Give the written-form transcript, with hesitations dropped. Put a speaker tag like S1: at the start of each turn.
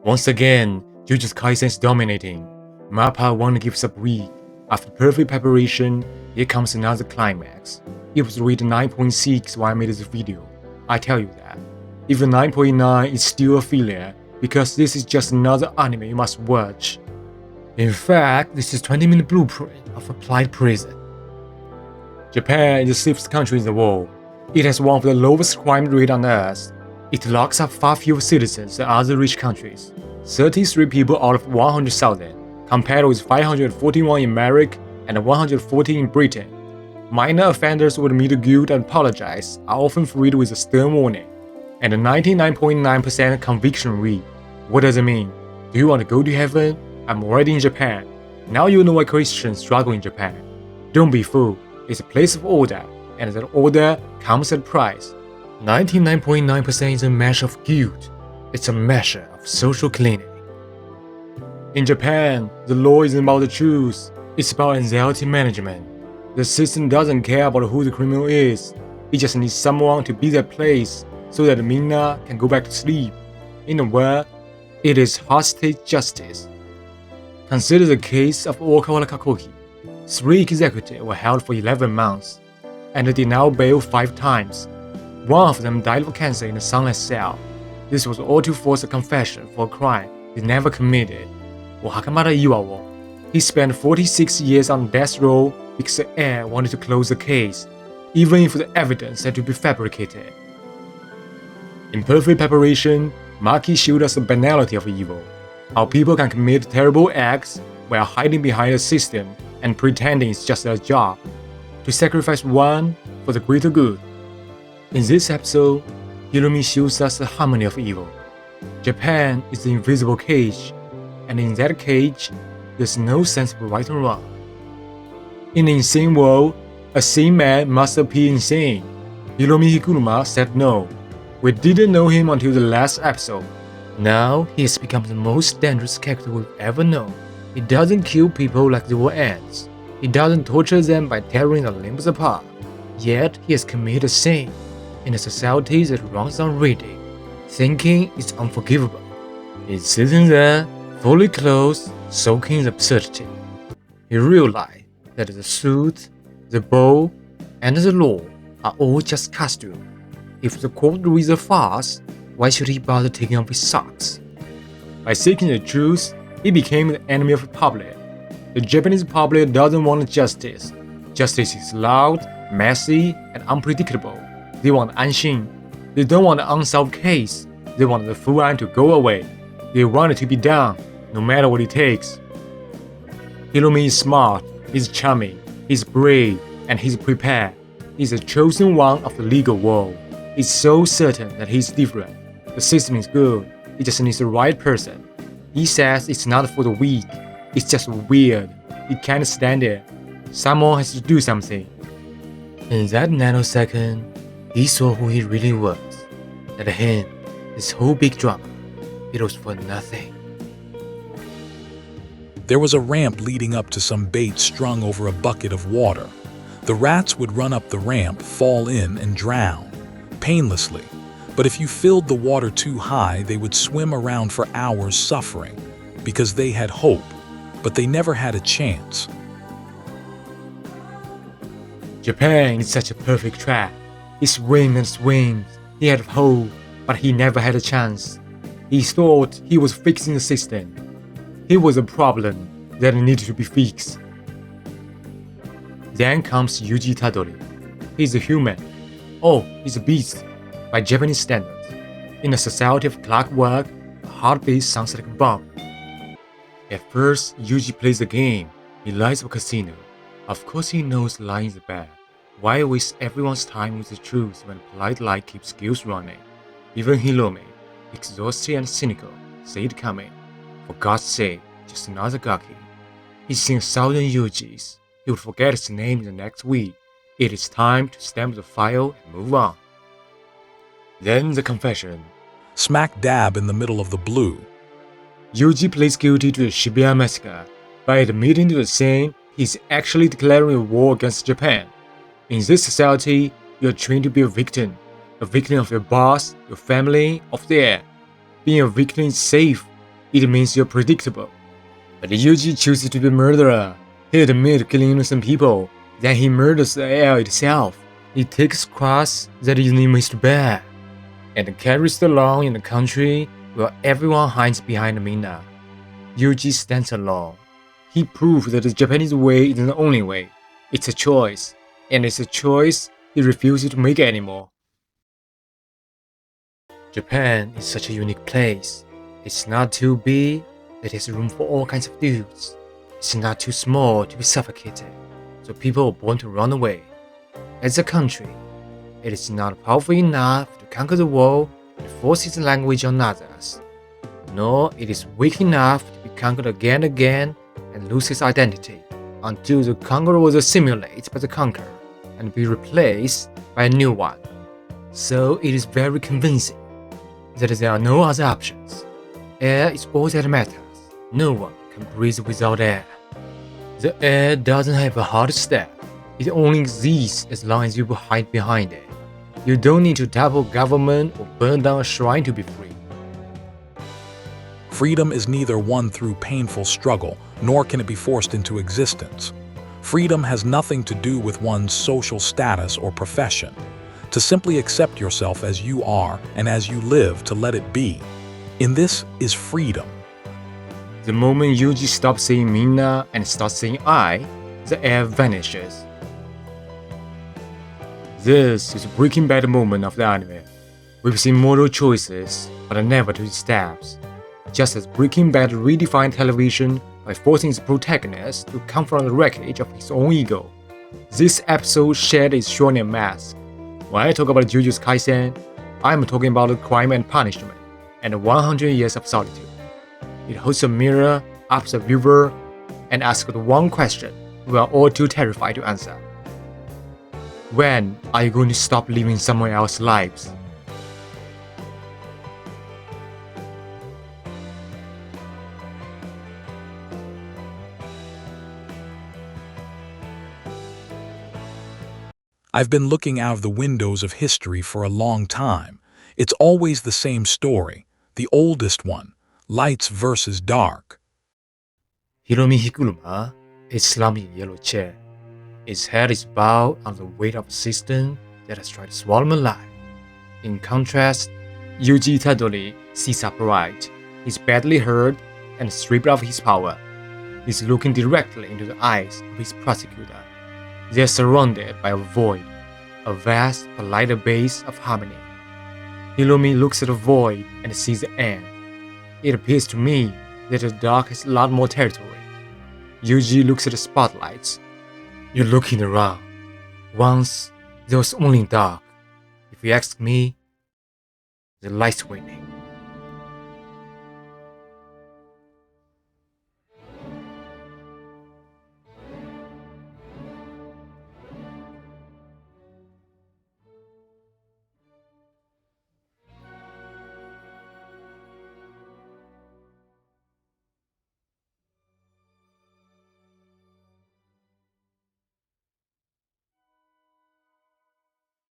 S1: Once again, Jujutsu Kaisen is dominating. Mappa won't give up weak. After perfect preparation, here comes another climax. It was rated 9.6 while I made this video. I tell you that. Even 9.9 is still a failure because this is just another anime you must watch. In fact, this is 20-minute blueprint of applied prison. Japan is the safest country in the world. It has one of the lowest crime rate on earth. It locks up far fewer citizens than other rich countries, 33 people out of 100,000, compared with 541 in America and 114 in Britain. Minor offenders who admit guilt and apologize are often freed with a stern warning, and a 99.9% conviction rate. What does it mean? Do you want to go to heaven? I'm already in Japan. Now you know why Christians struggle in Japan. Don't be fooled. It's a place of order, and that order comes at a price. 99.9% is a measure of guilt. It's a measure of social cleaning. In Japan, the law isn't about the truth. It's about anxiety management. The system doesn't care about who the criminal is. It just needs someone to be their place so that Minna can go back to sleep. In a word, it is hostage justice. Consider the case of Okawara Kakoki. 3 executives were held for 11 months and denied bail 5 times. One of them died of cancer in a sunless cell. This was all to force a confession for a crime he never committed. Hakamada Iwawo. He spent 46 years on death row because the heir wanted to close the case, even if the evidence had to be fabricated. In perfect preparation, Maki showed us the banality of evil, how people can commit terrible acts while hiding behind the system and pretending it's just their job, to sacrifice one for the greater good. In this episode, Hiromi shows us the harmony of evil. Japan is the invisible cage, and in that cage, there's no sense of right and wrong. In an insane world, a sane man must appear insane. Hiromi Higuruma said no. We didn't know him until the last episode. Now, he has become the most dangerous character we've ever known. He doesn't kill people like they were ants. He doesn't torture them by tearing their limbs apart. Yet, he has committed a sin. In a society that runs on reading, thinking is unforgivable. He's sitting there, fully clothed, soaking in absurdity. He realized that the suit, the bow, and the law are all just costume. If the court reads a farce, why should he bother taking off his socks? By seeking the truth, he became the enemy of the public. The Japanese public doesn't want justice. Justice is loud, messy, and unpredictable. They want anshin. They don't want an unsolved case. They want the full line to go away. They want it to be done, no matter what it takes. Hiromi is smart, he's charming, he's brave, and he's prepared. He's the chosen one of the legal world. He's so certain that he's different. The system is good. He just needs the right person. He says it's not for the weak. It's just weird. He can't stand it. Someone has to do something. In that nanosecond, he saw who he really was. That him, this whole big drama, it was for nothing.
S2: There was a ramp leading up to some bait strung over a bucket of water. The rats would run up the ramp, fall in, and drown, painlessly. But if you filled the water too high, they would swim around for hours suffering, because they had hope, but they never had a chance.
S1: Japan is such a perfect trap. He swims and swims. He had hope, but he never had a chance. He thought he was fixing the system. He was a problem that needed to be fixed. Then comes Yuji Itadori. He's a human. Oh, he's a beast, by Japanese standards. In a society of clockwork, a heartbeat sounds like a bomb. At first, Yuji plays the game. He lies for casino. Of course he knows lying is bad. Why waste everyone's time with the truth when polite lie keeps skills running? Even Hiromi, exhausted and cynical, see it coming. For God's sake, just another gaki. He's seen 1,000 Yujis. He would forget his name in the next week. It is time to stamp the file and move on. Then the confession.
S2: Smack dab in the middle of the blue.
S1: Yuji pleads guilty to the Shibuya massacre. By admitting to the sin, he's actually declaring a war against Japan. In this society, you're trained to be a victim of your boss, your family, of the air. Being a victim is safe. it means you're predictable. But Yuji chooses to be a murderer. He admits killing innocent people, then he murders the air itself. He takes a cross that his name is Bear, and carries it along in the country where everyone hides behind Minna. Yuji stands alone. He proves that the Japanese way isn't the only way. It's a choice, and it's a choice he refuses to make anymore. Japan is such a unique place. It's not too big, it has room for all kinds of dudes. It's not too small to be suffocated, so people are born to run away. As a country, it is not powerful enough to conquer the world and force its language on others, nor it is weak enough to be conquered again and again and lose its identity until the conqueror was assimilated by the conqueror and be replaced by a new one. So it is very convincing that there are no other options. Air is all that matters. No one can breathe without air. The air doesn't have a hard step. It only exists as long as you hide behind it. You don't need to topple government or burn down a shrine to be free.
S2: Freedom is neither won through painful struggle, nor can it be forced into existence. Freedom has nothing to do with one's social status or profession. To simply accept yourself as you are and as you live, to let it be. In this is freedom.
S1: The moment Yuji stops saying Minna and starts saying I, the air vanishes. This is a Breaking Bad moment of the anime. We've seen moral choices, but never to its steps. Just as Breaking Bad redefined television by forcing its protagonist to confront the wreckage of his own ego, this episode shed its shonen mask. When I talk about Jujutsu Kaisen, I'm talking about crime and punishment, and 100 years of solitude. It holds a mirror up to the viewer and asks one question we are all too terrified to answer. When are you going to stop living someone else's lives?
S2: I've been looking out of the windows of history for a long time. It's always the same story, the oldest one, lights versus dark.
S1: Hiromi Higuruma is slumping in a yellow chair. His head is bowed under the weight of a system that has tried to swallow him alive. In contrast, Yuji Itadori sits upright. He's badly hurt and stripped of his power. He's looking directly into the eyes of his prosecutor. They are surrounded by a void, a vast but lighter base of harmony. Hiromi looks at the void and sees the end. It appears to me that the dark has a lot more territory. Yuji looks at the spotlights. You're looking around. Once, there was only dark. If you ask me, the light's winning.